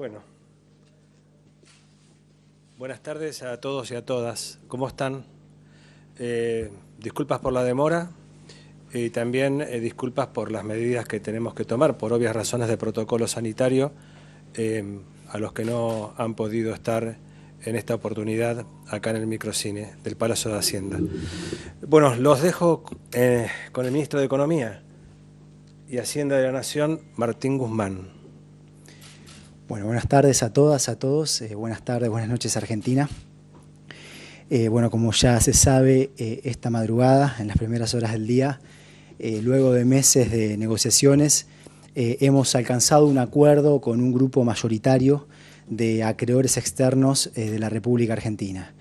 Bueno, buenas tardes a todos y a todas. ¿Cómo están? Disculpas por la demora y también disculpas por las medidas que tenemos que tomar por obvias razones de protocolo sanitario a los que no han podido estar en esta oportunidad acá en el microcine del Palacio de Hacienda. Bueno, los dejo con el ministro de Economía y Hacienda de la Nación, Martín Guzmán. Bueno, buenas tardes a todas, a todos. Buenas tardes, buenas noches, Argentina. Bueno, como ya se sabe, esta madrugada, en las primeras horas del día, luego de meses de negociaciones, hemos alcanzado un acuerdo con un grupo mayoritario de acreedores externos de la República Argentina.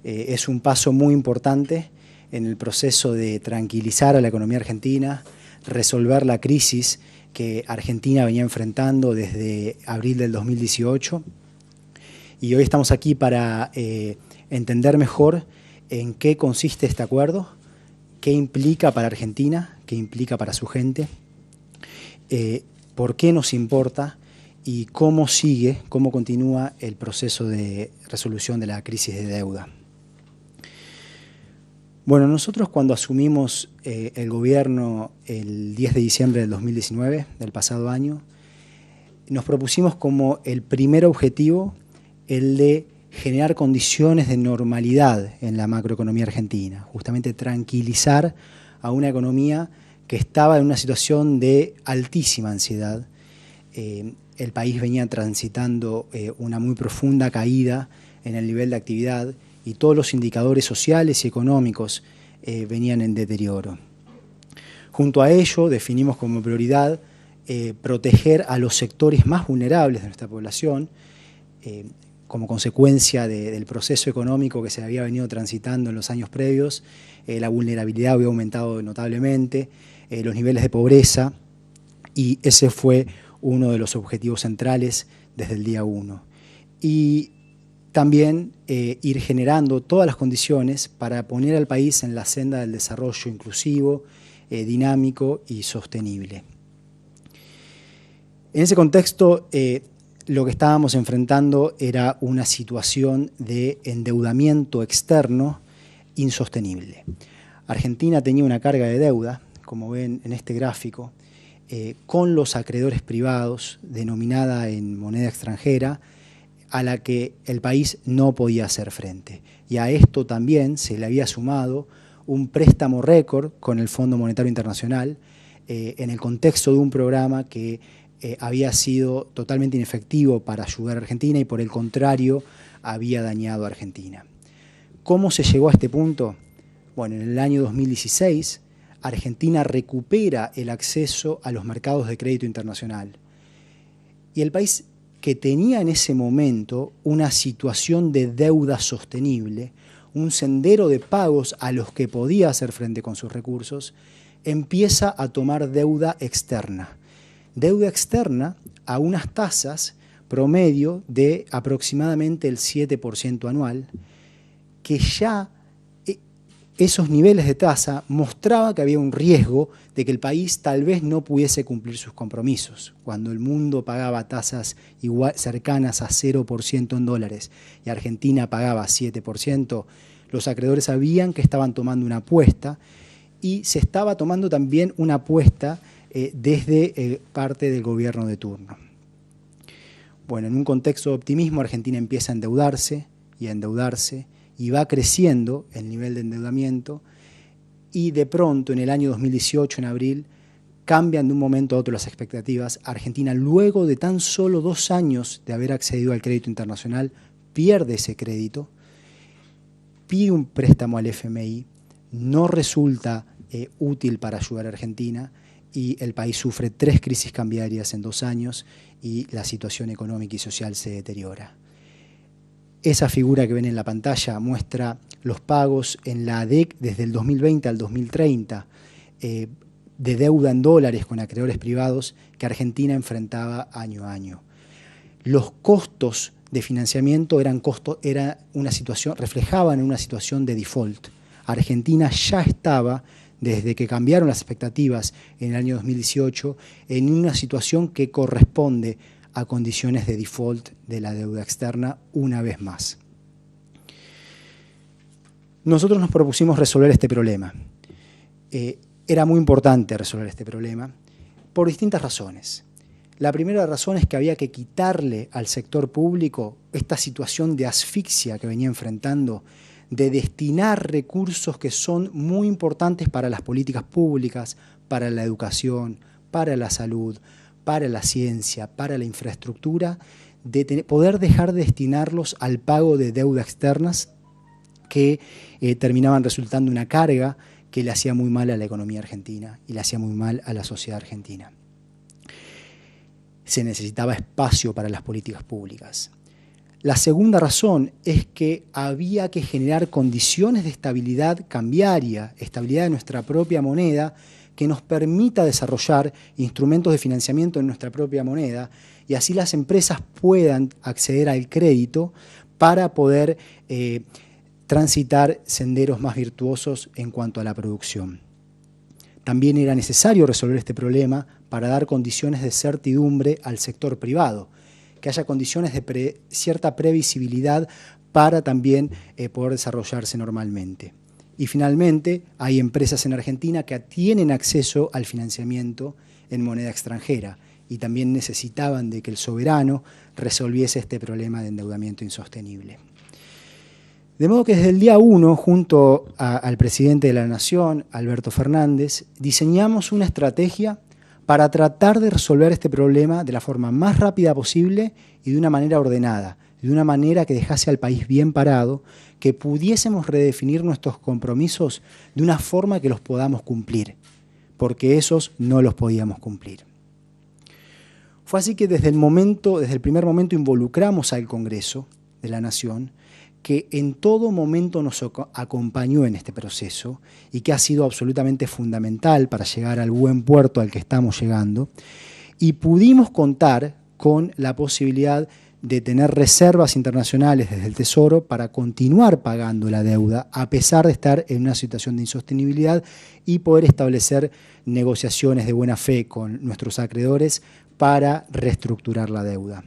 Es un paso muy importante en el proceso de tranquilizar a la economía argentina, resolver la crisis que Argentina venía enfrentando desde abril del 2018. Y hoy estamos aquí para entender mejor en qué consiste este acuerdo, qué implica para Argentina, qué implica para su gente, por qué nos importa y cómo sigue, cómo continúa el proceso de resolución de la crisis de deuda. Bueno, nosotros cuando asumimos el gobierno el 10 de diciembre del 2019, del pasado año, nos propusimos como el primer objetivo el de generar condiciones de normalidad en la macroeconomía argentina, justamente tranquilizar a una economía que estaba en una situación de altísima ansiedad. El país venía transitando una muy profunda caída en el nivel de actividad y todos los indicadores sociales y económicos venían en deterioro. Junto a ello, definimos como prioridad proteger a los sectores más vulnerables de nuestra población, como consecuencia del proceso económico que se había venido transitando en los años previos. La vulnerabilidad había aumentado notablemente, los niveles de pobreza, y ese fue uno de los objetivos centrales desde el día 1. Y también ir generando todas las condiciones para poner al país en la senda del desarrollo inclusivo, dinámico y sostenible. En ese contexto, lo que estábamos enfrentando era una situación de endeudamiento externo insostenible. Argentina tenía una carga de deuda, como ven en este gráfico, con los acreedores privados, denominada en moneda extranjera, a la que el país no podía hacer frente. Y a esto también se le había sumado un préstamo récord con el Fondo Monetario Internacional en el contexto de un programa que había sido totalmente inefectivo para ayudar a Argentina y por el contrario había dañado a Argentina. ¿Cómo se llegó a este punto? Bueno, en el año 2016 Argentina recupera el acceso a los mercados de crédito internacional y el país, que tenía en ese momento una situación de deuda sostenible, un sendero de pagos a los que podía hacer frente con sus recursos, empieza a tomar deuda externa. Deuda externa a unas tasas promedio de aproximadamente el 7% anual, que ya esos niveles de tasa mostraba que había un riesgo de que el país tal vez no pudiese cumplir sus compromisos. Cuando el mundo pagaba tasas cercanas a 0% en dólares y Argentina pagaba 7%, los acreedores sabían que estaban tomando una apuesta y se estaba tomando también una apuesta desde parte del gobierno de turno. Bueno, en un contexto de optimismo, Argentina empieza a endeudarse y a endeudarse, y va creciendo el nivel de endeudamiento y de pronto en el año 2018, en abril, cambian de un momento a otro las expectativas. Argentina, luego de tan solo 2 años de haber accedido al crédito internacional, pierde ese crédito, pide un préstamo al FMI, no resulta útil para ayudar a Argentina y el país sufre 3 crisis cambiarias en 2 años y la situación económica y social se deteriora. Esa figura que ven en la pantalla muestra los pagos en la ADEC desde el 2020 al 2030 de deuda en dólares con acreedores privados que Argentina enfrentaba año a año. Los costos de financiamiento reflejaban una situación de default. Argentina ya estaba, desde que cambiaron las expectativas en el año 2018, en una situación que corresponde a condiciones de default de la deuda externa una vez más. Nosotros nos propusimos resolver este problema. Era muy importante resolver este problema por distintas razones. La primera razón es que había que quitarle al sector público esta situación de asfixia que venía enfrentando, de destinar recursos que son muy importantes para las políticas públicas, para la educación, para la salud, para la ciencia, para la infraestructura, de poder dejar de destinarlos al pago de deudas externas que terminaban resultando una carga que le hacía muy mal a la economía argentina y le hacía muy mal a la sociedad argentina. Se necesitaba espacio para las políticas públicas. La segunda razón es que había que generar condiciones de estabilidad cambiaria, estabilidad de nuestra propia moneda, que nos permita desarrollar instrumentos de financiamiento en nuestra propia moneda y así las empresas puedan acceder al crédito para poder transitar senderos más virtuosos en cuanto a la producción. También era necesario resolver este problema para dar condiciones de certidumbre al sector privado, que haya condiciones de cierta previsibilidad para también poder desarrollarse normalmente. Y finalmente, hay empresas en Argentina que tienen acceso al financiamiento en moneda extranjera y también necesitaban de que el soberano resolviese este problema de endeudamiento insostenible. De modo que desde el día 1, junto al presidente de la Nación, Alberto Fernández, diseñamos una estrategia para tratar de resolver este problema de la forma más rápida posible y de una manera ordenada, de una manera que dejase al país bien parado, que pudiésemos redefinir nuestros compromisos de una forma que los podamos cumplir, porque esos no los podíamos cumplir. Fue así que desde el primer momento involucramos al Congreso de la Nación, que en todo momento nos acompañó en este proceso y que ha sido absolutamente fundamental para llegar al buen puerto al que estamos llegando, y pudimos contar con la posibilidad de tener reservas internacionales desde el Tesoro para continuar pagando la deuda a pesar de estar en una situación de insostenibilidad y poder establecer negociaciones de buena fe con nuestros acreedores para reestructurar la deuda.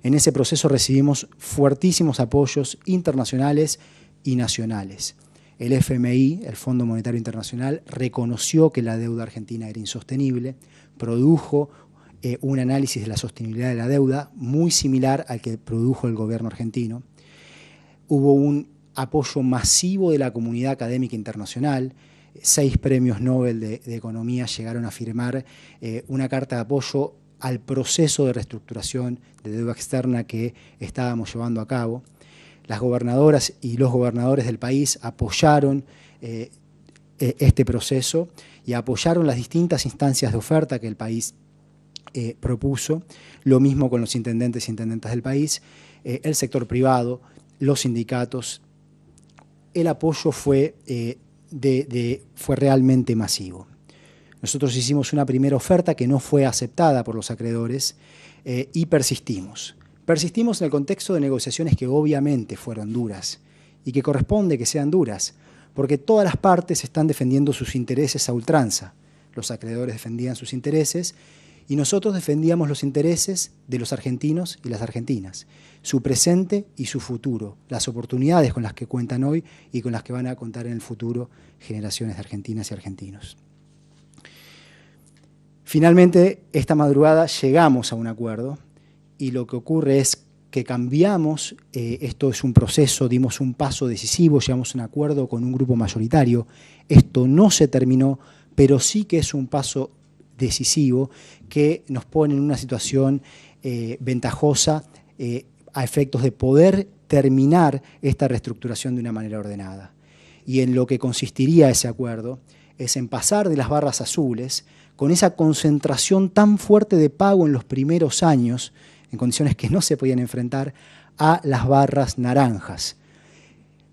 En ese proceso recibimos fuertísimos apoyos internacionales y nacionales. El FMI, el Fondo Monetario Internacional, reconoció que la deuda argentina era insostenible, produjo un análisis de la sostenibilidad de la deuda muy similar al que produjo el gobierno argentino. Hubo un apoyo masivo de la comunidad académica internacional. 6 premios Nobel de Economía llegaron a firmar una carta de apoyo al proceso de reestructuración de deuda externa que estábamos llevando a cabo. Las gobernadoras y los gobernadores del país apoyaron este proceso y apoyaron las distintas instancias de oferta que el país propuso, lo mismo con los intendentes e intendentas del país, el sector privado, los sindicatos. El apoyo fue realmente masivo. Nosotros hicimos una primera oferta que no fue aceptada por los acreedores y persistimos. Persistimos en el contexto de negociaciones que obviamente fueron duras y que corresponde que sean duras, porque todas las partes están defendiendo sus intereses a ultranza. Los acreedores defendían sus intereses y nosotros defendíamos los intereses de los argentinos y las argentinas, su presente y su futuro, las oportunidades con las que cuentan hoy y con las que van a contar en el futuro generaciones de argentinas y argentinos. Finalmente, esta madrugada llegamos a un acuerdo y lo que ocurre es que cambiamos, esto es un proceso, dimos un paso decisivo, llegamos a un acuerdo con un grupo mayoritario. Esto no se terminó, pero sí que es un paso decisivo que nos pone en una situación ventajosa a efectos de poder terminar esta reestructuración de una manera ordenada. Y en lo que consistiría ese acuerdo es en pasar de las barras azules, con esa concentración tan fuerte de pago en los primeros años, en condiciones que no se podían enfrentar, a las barras naranjas,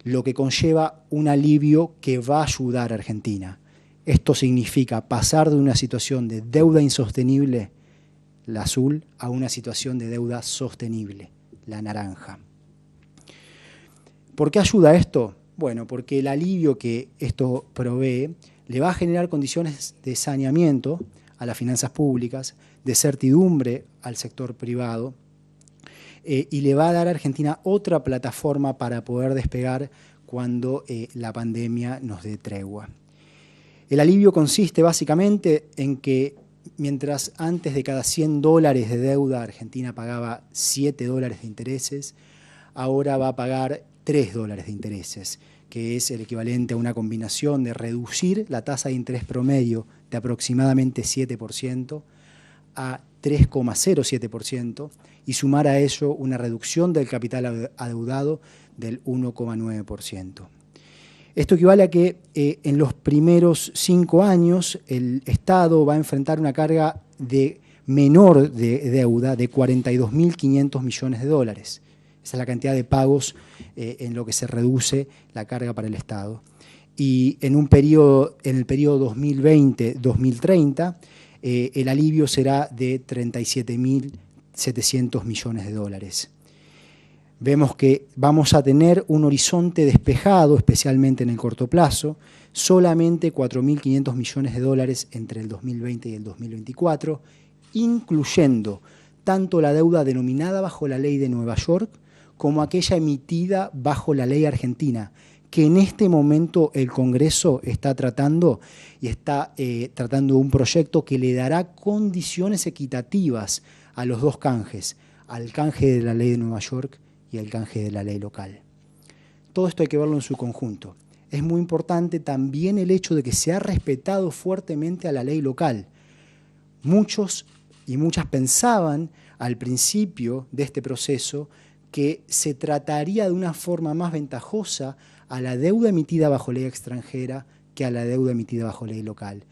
lo que conlleva un alivio que va a ayudar a Argentina. Esto significa pasar de una situación de deuda insostenible, la azul, a una situación de deuda sostenible, la naranja. ¿Por qué ayuda esto? Bueno, porque el alivio que esto provee le va a generar condiciones de saneamiento a las finanzas públicas, de certidumbre al sector privado, y le va a dar a Argentina otra plataforma para poder despegar cuando la pandemia nos dé tregua. El alivio consiste básicamente en que mientras antes de cada $100 de deuda Argentina pagaba $7 de intereses, ahora va a pagar $3 de intereses, que es el equivalente a una combinación de reducir la tasa de interés promedio de aproximadamente 7% a 3,07% y sumar a ello una reducción del capital adeudado del 1,9%. Esto equivale a que en los primeros 5 años el Estado va a enfrentar una carga menor de deuda de 42.500 millones de dólares. Esa es la cantidad de pagos en lo que se reduce la carga para el Estado. Y en el periodo 2020-2030, el alivio será de 37.700 millones de dólares. Vemos que vamos a tener un horizonte despejado, especialmente en el corto plazo, solamente 4.500 millones de dólares entre el 2020 y el 2024, incluyendo tanto la deuda denominada bajo la ley de Nueva York como aquella emitida bajo la ley argentina, que en este momento el Congreso está tratando y está tratando un proyecto que le dará condiciones equitativas a los dos canjes, al canje de la ley de Nueva York y al canje de la ley local. Todo esto hay que verlo en su conjunto. Es muy importante también el hecho de que se ha respetado fuertemente a la ley local. Muchos y muchas pensaban al principio de este proceso que se trataría de una forma más ventajosa a la deuda emitida bajo ley extranjera que a la deuda emitida bajo ley local.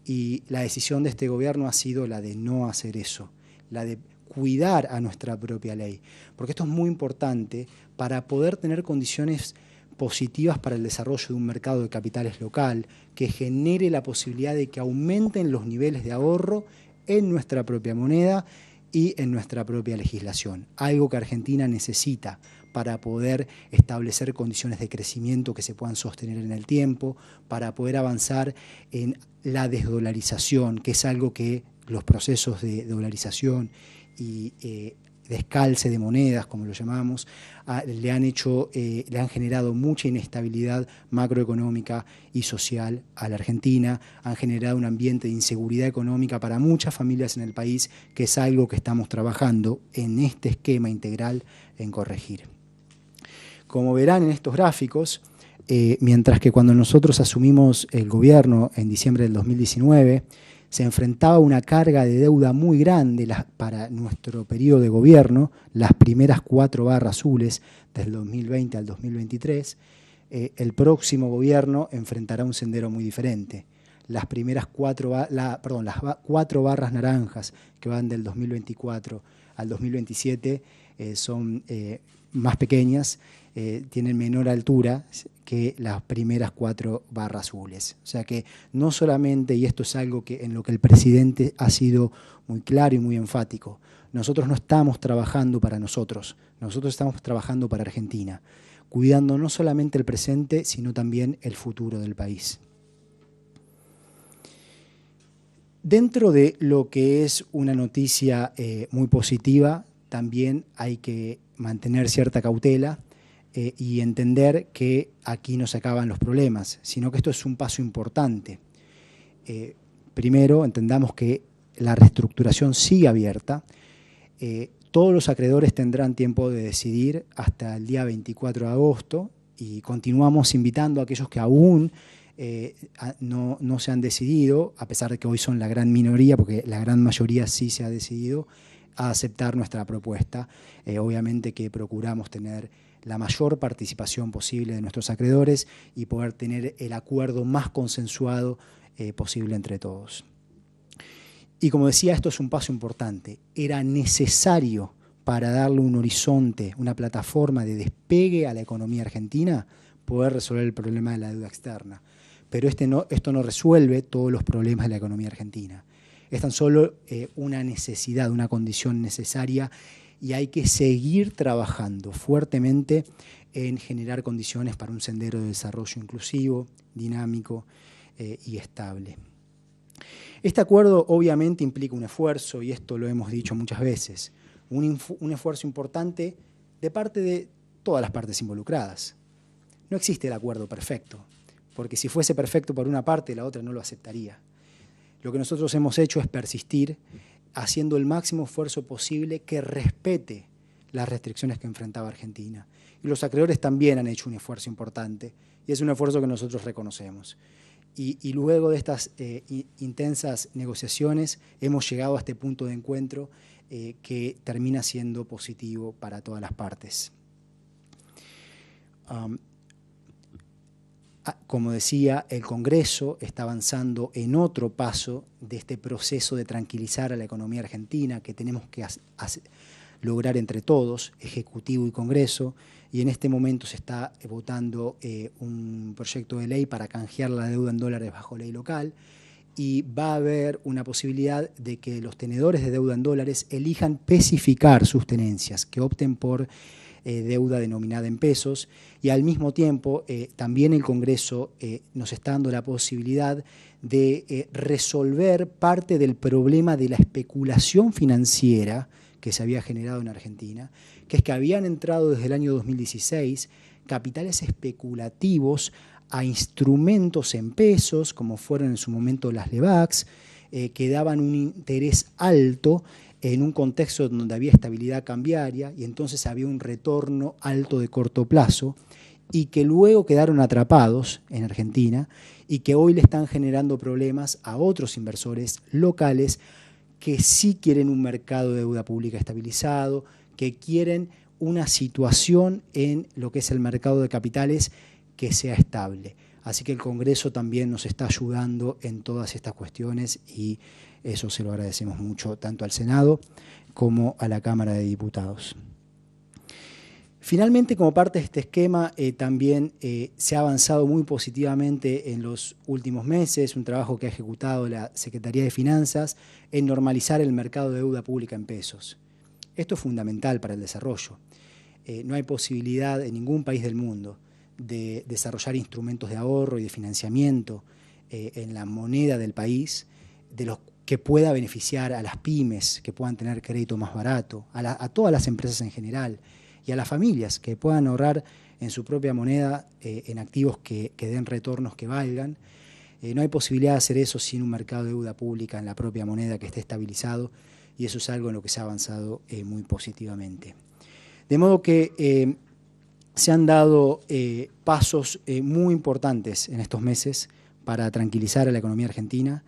Y la decisión de este gobierno ha sido la de no hacer eso, la de cuidar a nuestra propia ley, porque esto es muy importante para poder tener condiciones positivas para el desarrollo de un mercado de capitales local que genere la posibilidad de que aumenten los niveles de ahorro en nuestra propia moneda y en nuestra propia legislación, algo que Argentina necesita para poder establecer condiciones de crecimiento que se puedan sostener en el tiempo, para poder avanzar en la desdolarización, que es algo que los procesos de dolarización y descalce de monedas, como lo llamamos, le han generado mucha inestabilidad macroeconómica y social a la Argentina, han generado un ambiente de inseguridad económica para muchas familias en el país, que es algo que estamos trabajando en este esquema integral en corregir. Como verán en estos gráficos, mientras que cuando nosotros asumimos el gobierno en diciembre del 2019, se enfrentaba a una carga de deuda muy grande para nuestro periodo de gobierno, las primeras 4 barras azules del 2020 al 2023, el próximo gobierno enfrentará un sendero muy diferente. Las primeras 4 barras naranjas que van del 2024 al 2027 son más pequeñas, tienen menor altura que las primeras 4 barras azules. O sea que no solamente, y esto es algo en lo que el presidente ha sido muy claro y muy enfático, nosotros no estamos trabajando para nosotros estamos trabajando para Argentina, cuidando no solamente el presente, sino también el futuro del país. Dentro de lo que es una noticia muy positiva, también hay que mantener cierta cautela y entender que aquí no se acaban los problemas, sino que esto es un paso importante. Primero, entendamos que la reestructuración sigue abierta. Todos los acreedores tendrán tiempo de decidir hasta el día 24 de agosto y continuamos invitando a aquellos que aún no se han decidido, a pesar de que hoy son la gran minoría, porque la gran mayoría sí se ha decidido, a aceptar nuestra propuesta. Obviamente que procuramos tener la mayor participación posible de nuestros acreedores y poder tener el acuerdo más consensuado posible entre todos. Y como decía, esto es un paso importante. Era necesario para darle un horizonte, una plataforma de despegue a la economía argentina, poder resolver el problema de la deuda externa. Pero esto no resuelve todos los problemas de la economía argentina. Es tan solo una necesidad, una condición necesaria, y hay que seguir trabajando fuertemente en generar condiciones para un sendero de desarrollo inclusivo, dinámico y estable. Este acuerdo obviamente implica un esfuerzo, y esto lo hemos dicho muchas veces, un esfuerzo importante de parte de todas las partes involucradas. No existe el acuerdo perfecto, porque si fuese perfecto por una parte, la otra no lo aceptaría. Lo que nosotros hemos hecho es persistir haciendo el máximo esfuerzo posible que respete las restricciones que enfrentaba Argentina. Y los acreedores también han hecho un esfuerzo importante, y es un esfuerzo que nosotros reconocemos. Y luego de estas intensas negociaciones hemos llegado a este punto de encuentro que termina siendo positivo para todas las partes. Como decía, el Congreso está avanzando en otro paso de este proceso de tranquilizar a la economía argentina que tenemos que lograr entre todos, Ejecutivo y Congreso, y en este momento se está votando un proyecto de ley para canjear la deuda en dólares bajo ley local, y va a haber una posibilidad de que los tenedores de deuda en dólares elijan especificar sus tenencias, que opten por deuda denominada en pesos, y al mismo tiempo también el Congreso nos está dando la posibilidad de resolver parte del problema de la especulación financiera que se había generado en Argentina, que es que habían entrado desde el año 2016 capitales especulativos a instrumentos en pesos, como fueron en su momento las LEVACs, que daban un interés alto en un contexto donde había estabilidad cambiaria y entonces había un retorno alto de corto plazo, y que luego quedaron atrapados en Argentina y que hoy le están generando problemas a otros inversores locales que sí quieren un mercado de deuda pública estabilizado, que quieren una situación en lo que es el mercado de capitales que sea estable. Así que el Congreso también nos está ayudando en todas estas cuestiones, y eso se lo agradecemos mucho tanto al Senado como a la Cámara de Diputados. Finalmente, como parte de este esquema, también se ha avanzado muy positivamente en los últimos meses, un trabajo que ha ejecutado la Secretaría de Finanzas en normalizar el mercado de deuda pública en pesos. Esto es fundamental para el desarrollo. No hay posibilidad en ningún país del mundo de desarrollar instrumentos de ahorro y de financiamiento en la moneda del país, de los que pueda beneficiar a las pymes, que puedan tener crédito más barato, a todas las empresas en general, y a las familias que puedan ahorrar en su propia moneda en activos que den retornos que valgan. No hay posibilidad de hacer eso sin un mercado de deuda pública en la propia moneda que esté estabilizado, y eso es algo en lo que se ha avanzado muy positivamente. De modo que se han dado pasos muy importantes en estos meses para tranquilizar a la economía argentina.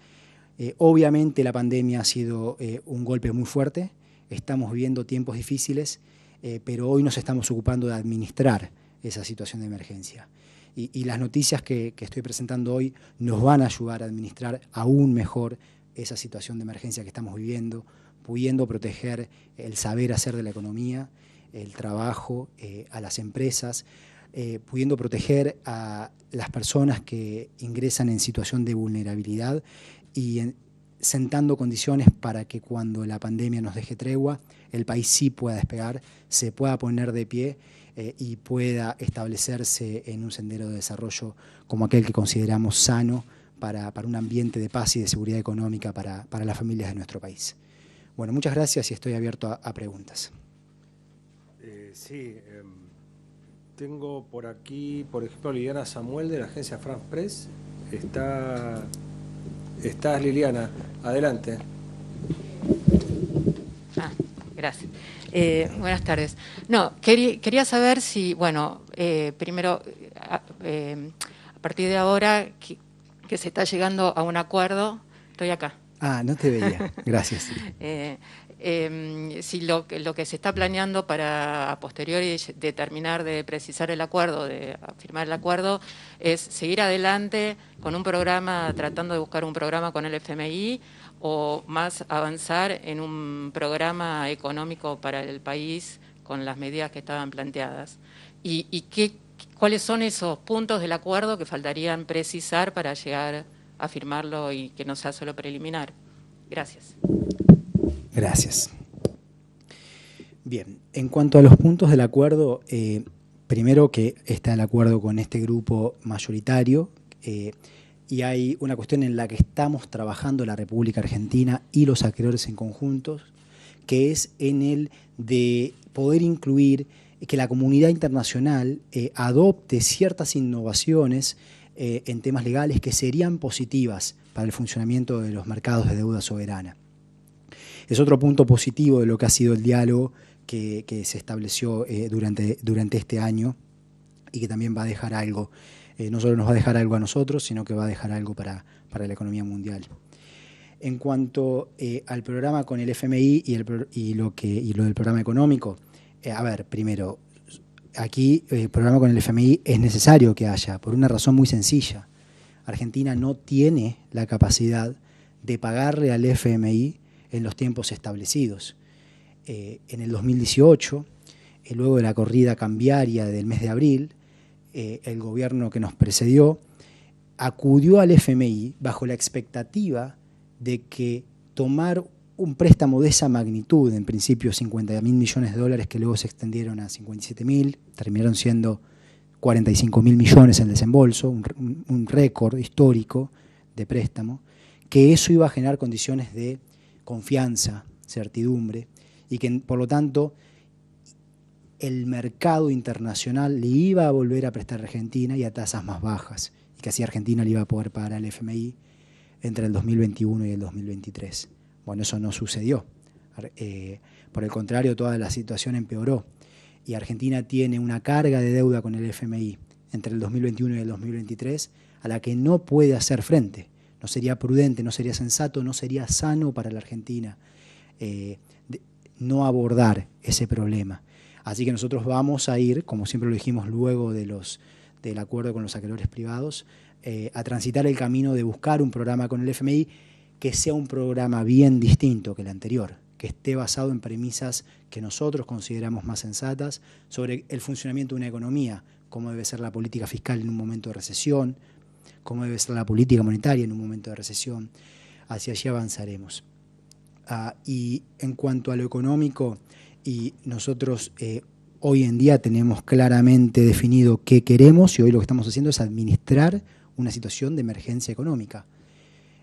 Obviamente la pandemia ha sido un golpe muy fuerte, estamos viviendo tiempos difíciles, pero hoy nos estamos ocupando de administrar esa situación de emergencia. Y las noticias que estoy presentando hoy nos van a ayudar a administrar aún mejor esa situación de emergencia que estamos viviendo, pudiendo proteger el saber hacer de la economía, el trabajo, a las empresas, pudiendo proteger a las personas que ingresan en situación de vulnerabilidad y sentando condiciones para que cuando la pandemia nos deje tregua, el país sí pueda despegar, se pueda poner de pie y pueda establecerse en un sendero de desarrollo como aquel que consideramos sano para un ambiente de paz y de seguridad económica para las familias de nuestro país. Bueno, muchas gracias y estoy abierto a preguntas. Sí, tengo por aquí, por ejemplo, Liliana Samuel de la agencia France Press. Estás, Liliana, adelante. Gracias. Buenas tardes. No, quería saber si, bueno, primero, a partir de ahora que se está llegando a un acuerdo, estoy acá. No te veía, gracias. Si lo que se está planeando para a posteriori de terminar de precisar el acuerdo, de firmar el acuerdo, es seguir adelante con un programa, tratando de buscar un programa con el FMI, o más avanzar en un programa económico para el país con las medidas que estaban planteadas. ¿Y cuáles son esos puntos del acuerdo que faltarían precisar para llegar a firmarlo y que no sea solo preliminar? Gracias. Gracias. Bien, en cuanto a los puntos del acuerdo, primero que está el acuerdo con este grupo mayoritario, y hay una cuestión en la que estamos trabajando la República Argentina y los acreedores en conjuntos, que es en el de poder incluir que la comunidad internacional adopte ciertas innovaciones en temas legales que serían positivas para el funcionamiento de los mercados de deuda soberana. Es otro punto positivo de lo que ha sido el diálogo que se estableció durante este año y que también va a dejar algo. No solo nos va a dejar algo a nosotros, sino que va a dejar algo para la economía mundial. En cuanto al programa con el FMI y lo del programa económico, a ver, primero, aquí el programa con el FMI es necesario que haya, por una razón muy sencilla. Argentina no tiene la capacidad de pagarle al FMI en los tiempos establecidos. En el 2018, luego de la corrida cambiaria del mes de abril, el gobierno que nos precedió acudió al FMI bajo la expectativa de que tomar un préstamo de esa magnitud, en principio 50.000 millones de dólares que luego se extendieron a 57.000, terminaron siendo 45.000 millones el desembolso, un récord histórico de préstamo, que eso iba a generar condiciones de confianza, certidumbre, y que por lo tanto el mercado internacional le iba a volver a prestar a Argentina y a tasas más bajas, y que así Argentina le iba a poder pagar al FMI entre el 2021 y el 2023. Bueno, eso no sucedió. Por el contrario, toda la situación empeoró, y Argentina tiene una carga de deuda con el FMI entre el 2021 y el 2023 a la que no puede hacer frente. No sería prudente, no sería sensato, no sería sano para la Argentina no abordar ese problema. Así que nosotros vamos a ir, como siempre lo dijimos luego del acuerdo con los acreedores privados, a transitar el camino de buscar un programa con el FMI que sea un programa bien distinto que el anterior, que esté basado en premisas que nosotros consideramos más sensatas sobre el funcionamiento de una economía, cómo debe ser la política fiscal en un momento de recesión, cómo debe ser la política monetaria en un momento de recesión. Hacia allí avanzaremos. Y en cuanto a lo económico, y nosotros hoy en día tenemos claramente definido qué queremos, y hoy lo que estamos haciendo es administrar una situación de emergencia económica,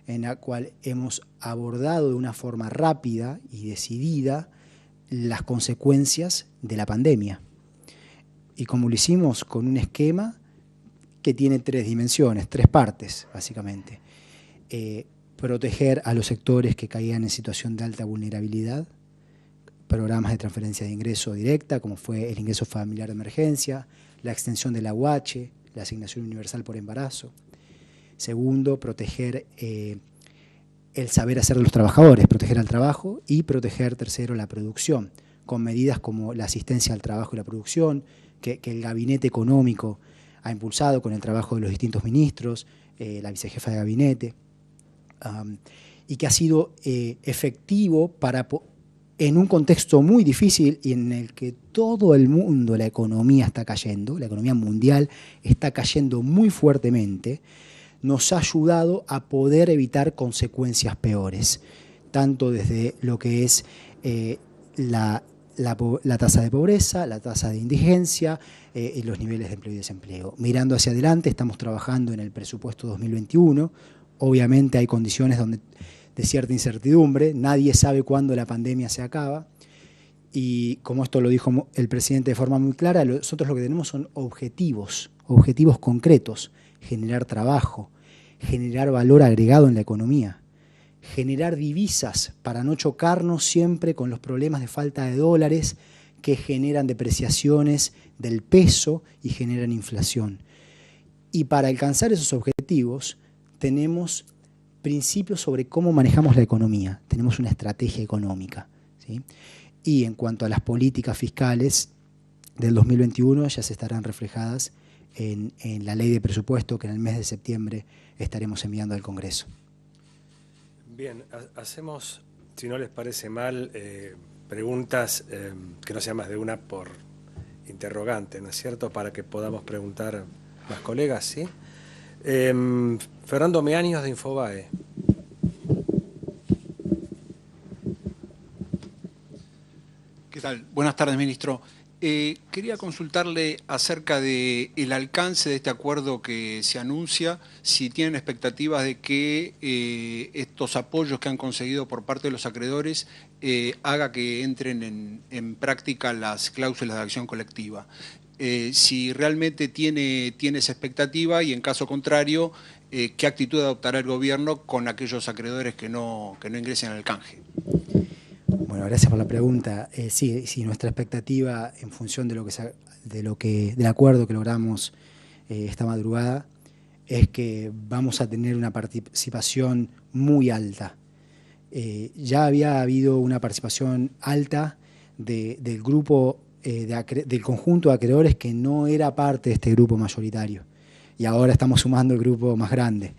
en la cual hemos abordado de una forma rápida y decidida las consecuencias de la pandemia. Y como lo hicimos con un esquema que tiene 3 dimensiones, 3 partes, básicamente. Proteger a los sectores que caían en situación de alta vulnerabilidad, programas de transferencia de ingreso directa, como fue el ingreso familiar de emergencia, la extensión del AUH, la asignación universal por embarazo. Segundo, proteger el saber hacer de los trabajadores, proteger al trabajo, y proteger, tercero, la producción, con medidas como la asistencia al trabajo y la producción, que el gabinete económico ha impulsado con el trabajo de los distintos ministros, la vicejefa de gabinete, y que ha sido efectivo en un contexto muy difícil y en el que todo el mundo, la economía está cayendo, la economía mundial está cayendo muy fuertemente, nos ha ayudado a poder evitar consecuencias peores, tanto desde lo que es la tasa de pobreza, la tasa de indigencia y los niveles de empleo y desempleo. Mirando hacia adelante, estamos trabajando en el presupuesto 2021. Obviamente hay condiciones de cierta incertidumbre, nadie sabe cuándo la pandemia se acaba, y como esto lo dijo el presidente de forma muy clara, nosotros lo que tenemos son objetivos concretos: generar trabajo, generar valor agregado en la economía, generar divisas para no chocarnos siempre con los problemas de falta de dólares que generan depreciaciones del peso y generan inflación. Y para alcanzar esos objetivos tenemos principios sobre cómo manejamos la economía, tenemos una estrategia económica, ¿sí? Y en cuanto a las políticas fiscales del 2021 ya se estarán reflejadas en la ley de presupuesto que en el mes de septiembre estaremos enviando al Congreso. Bien, hacemos, si no les parece mal, preguntas que no sean más de una por interrogante, ¿no es cierto?, para que podamos preguntar más colegas, ¿sí? Fernando Meaños, de Infobae. ¿Qué tal? Buenas tardes, ministro. Quería consultarle acerca del alcance de este acuerdo que se anuncia, si tienen expectativas de que estos apoyos que han conseguido por parte de los acreedores haga que entren en práctica las cláusulas de acción colectiva. Si realmente tiene esa expectativa y en caso contrario, ¿qué actitud adoptará el gobierno con aquellos acreedores que no ingresen al canje? Bueno, gracias por la pregunta. Sí, nuestra expectativa en función del acuerdo que logramos esta madrugada es que vamos a tener una participación muy alta. Ya había habido una participación alta del grupo, del conjunto de acreedores que no era parte de este grupo mayoritario. Y ahora estamos sumando el grupo más grande.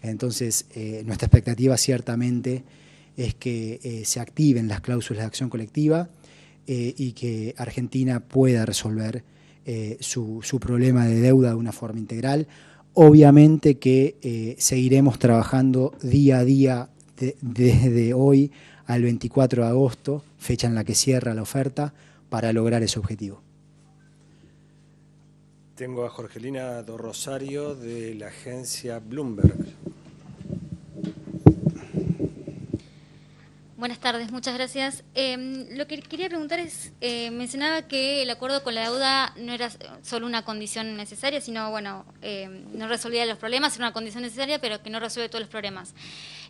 Entonces, nuestra expectativa ciertamente es que se activen las cláusulas de acción colectiva y que Argentina pueda resolver su problema de deuda de una forma integral. Obviamente que seguiremos trabajando día a día desde hoy al 24 de agosto, fecha en la que cierra la oferta, para lograr ese objetivo. Tengo a Jorgelina do Rosario de la agencia Bloomberg. Buenas tardes, muchas gracias. Lo que quería preguntar es, mencionaba que el acuerdo con la deuda no era solo una condición necesaria, sino, bueno, no resolvía los problemas, era una condición necesaria, pero que no resuelve todos los problemas.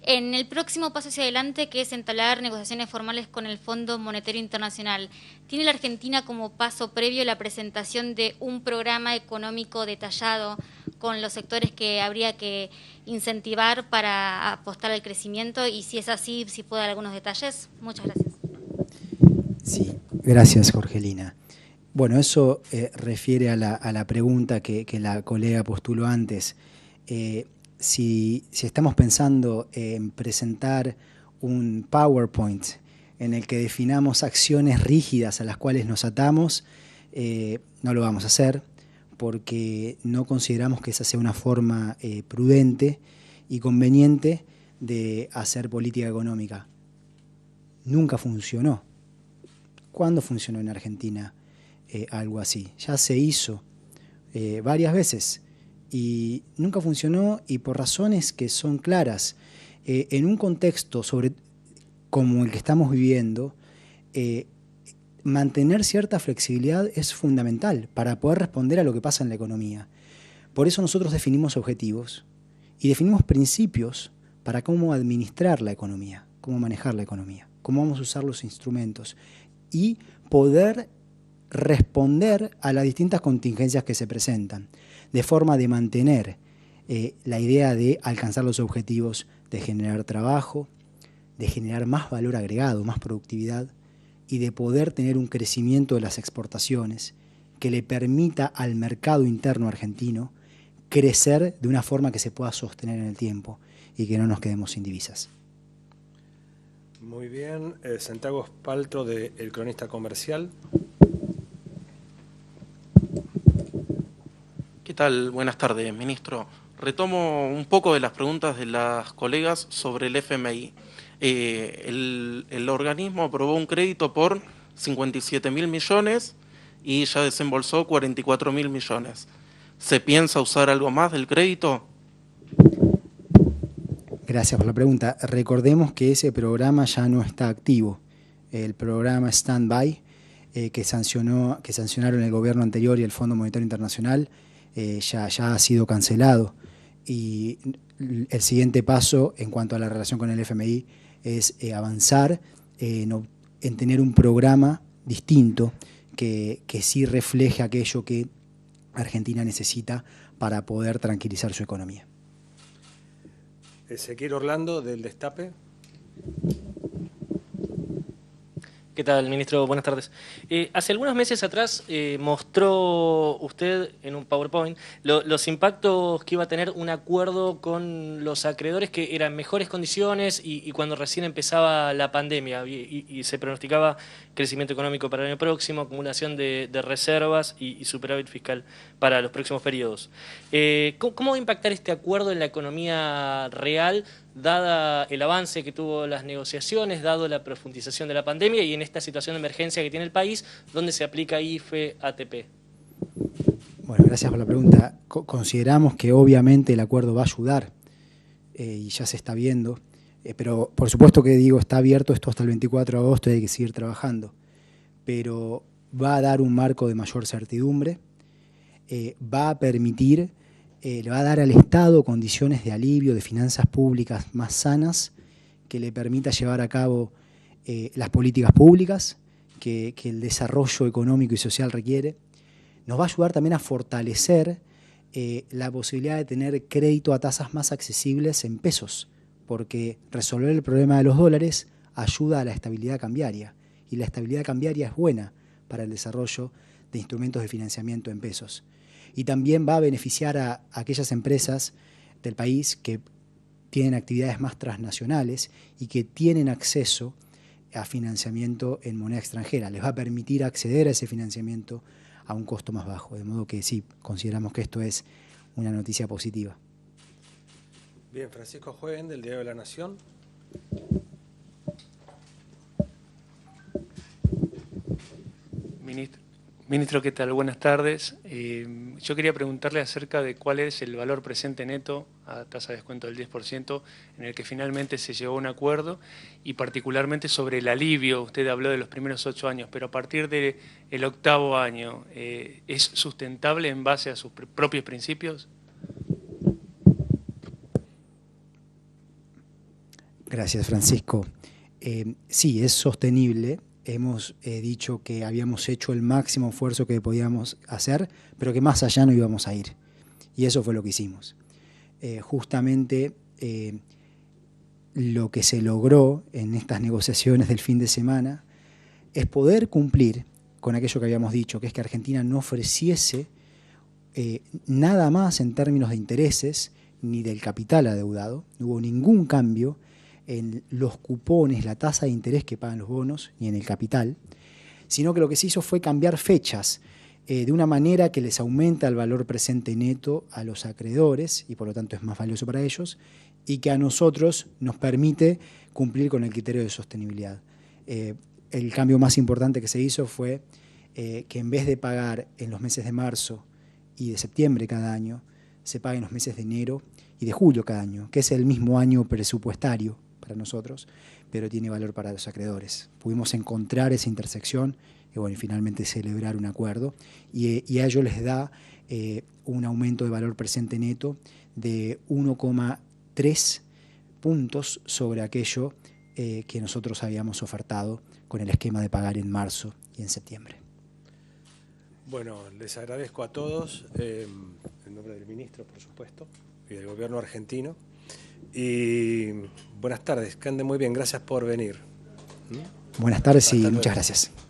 En el próximo paso hacia adelante, que es entablar negociaciones formales con el Fondo Monetario Internacional, ¿tiene la Argentina como paso previo la presentación de un programa económico detallado con los sectores que habría que incentivar para apostar al crecimiento? Y si es así, si puede dar algunos detalles. Muchas gracias. Sí, gracias, Jorgelina. Bueno, eso refiere a la pregunta que la colega postuló antes. Si estamos pensando en presentar un PowerPoint en el que definamos acciones rígidas a las cuales nos atamos, no lo vamos a hacer, porque no consideramos que esa sea una forma prudente y conveniente de hacer política económica. Nunca funcionó. ¿Cuándo funcionó en Argentina algo así? Ya se hizo varias veces y nunca funcionó, y por razones que son claras. En un contexto como el que estamos viviendo, mantener cierta flexibilidad es fundamental para poder responder a lo que pasa en la economía. Por eso nosotros definimos objetivos y definimos principios para cómo administrar la economía, cómo manejar la economía, cómo vamos a usar los instrumentos y poder responder a las distintas contingencias que se presentan, de forma de mantener la idea de alcanzar los objetivos, de generar trabajo, de generar más valor agregado, más productividad, y de poder tener un crecimiento de las exportaciones que le permita al mercado interno argentino crecer de una forma que se pueda sostener en el tiempo y que no nos quedemos sin divisas. Muy bien. Santiago Espaltro, de El Cronista Comercial. ¿Qué tal? Buenas tardes, ministro. Retomo un poco de las preguntas de las colegas sobre el FMI. El organismo aprobó un crédito por 57.000 millones y ya desembolsó 44.000 millones. ¿Se piensa usar algo más del crédito? Gracias por la pregunta. Recordemos que ese programa ya no está activo. El programa Standby, que sancionaron el gobierno anterior y el Fondo Monetario Internacional, ya ha sido cancelado. Y el siguiente paso en cuanto a la relación con el FMI es avanzar en tener un programa distinto que sí refleje aquello que Argentina necesita para poder tranquilizar su economía. Ezequiel Orlando, del Destape. ¿Qué tal, ministro? Buenas tardes. Hace algunos meses atrás mostró usted en un PowerPoint los impactos que iba a tener un acuerdo con los acreedores, que eran mejores condiciones y cuando recién empezaba la pandemia y se pronosticaba crecimiento económico para el año próximo, acumulación de reservas y superávit fiscal para los próximos periodos. ¿Cómo va a impactar este acuerdo en la economía real dada el avance que tuvo las negociaciones, dado la profundización de la pandemia y en esta situación de emergencia que tiene el país, donde se aplica IFE, ATP? Bueno, gracias por la pregunta. Consideramos que obviamente el acuerdo va a ayudar y ya se está viendo, pero por supuesto que digo, está abierto esto hasta el 24 de agosto y hay que seguir trabajando, pero va a dar un marco de mayor certidumbre, va a permitir, le va a dar al Estado condiciones de alivio, de finanzas públicas más sanas, que le permita llevar a cabo las políticas públicas que el desarrollo económico y social requiere. Nos va a ayudar también a fortalecer la posibilidad de tener crédito a tasas más accesibles en pesos, porque resolver el problema de los dólares ayuda a la estabilidad cambiaria, y la estabilidad cambiaria es buena para el desarrollo de instrumentos de financiamiento en pesos. Y también va a beneficiar a aquellas empresas del país que tienen actividades más transnacionales y que tienen acceso a financiamiento en moneda extranjera. Les va a permitir acceder a ese financiamiento a un costo más bajo. De modo que sí, consideramos que esto es una noticia positiva. Bien, Francisco Jueguen, del Diario de la Nación. Ministro, ¿qué tal? Buenas tardes. Yo quería preguntarle acerca de cuál es el valor presente neto a tasa de descuento del 10% en el que finalmente se llegó a un acuerdo y particularmente sobre el alivio. Usted habló de los primeros 8 años, pero a partir del 8º año, ¿es sustentable en base a sus propios principios? Gracias, Francisco. Sí, es sostenible. Hemos dicho que habíamos hecho el máximo esfuerzo que podíamos hacer, pero que más allá no íbamos a ir. Y eso fue lo que hicimos. Justamente lo que se logró en estas negociaciones del fin de semana es poder cumplir con aquello que habíamos dicho, que es que Argentina no ofreciese nada más en términos de intereses ni del capital adeudado. No hubo ningún cambio en los cupones, la tasa de interés que pagan los bonos, ni en el capital, sino que lo que se hizo fue cambiar fechas de una manera que les aumenta el valor presente neto a los acreedores y por lo tanto es más valioso para ellos, y que a nosotros nos permite cumplir con el criterio de sostenibilidad. El cambio más importante que se hizo fue que en vez de pagar en los meses de marzo y de septiembre cada año, se pague en los meses de enero y de julio cada año, que es el mismo año presupuestario para nosotros, pero tiene valor para los acreedores. Pudimos encontrar esa intersección y, bueno, y finalmente celebrar un acuerdo y a ellos les da un aumento de valor presente neto de 1,3 puntos sobre aquello que nosotros habíamos ofertado con el esquema de pagar en marzo y en septiembre. Bueno, les agradezco a todos, en nombre del ministro, por supuesto, y del gobierno argentino. Y buenas tardes, que anden muy bien, gracias por venir. Buenas tardes y Hasta luego. muchas gracias.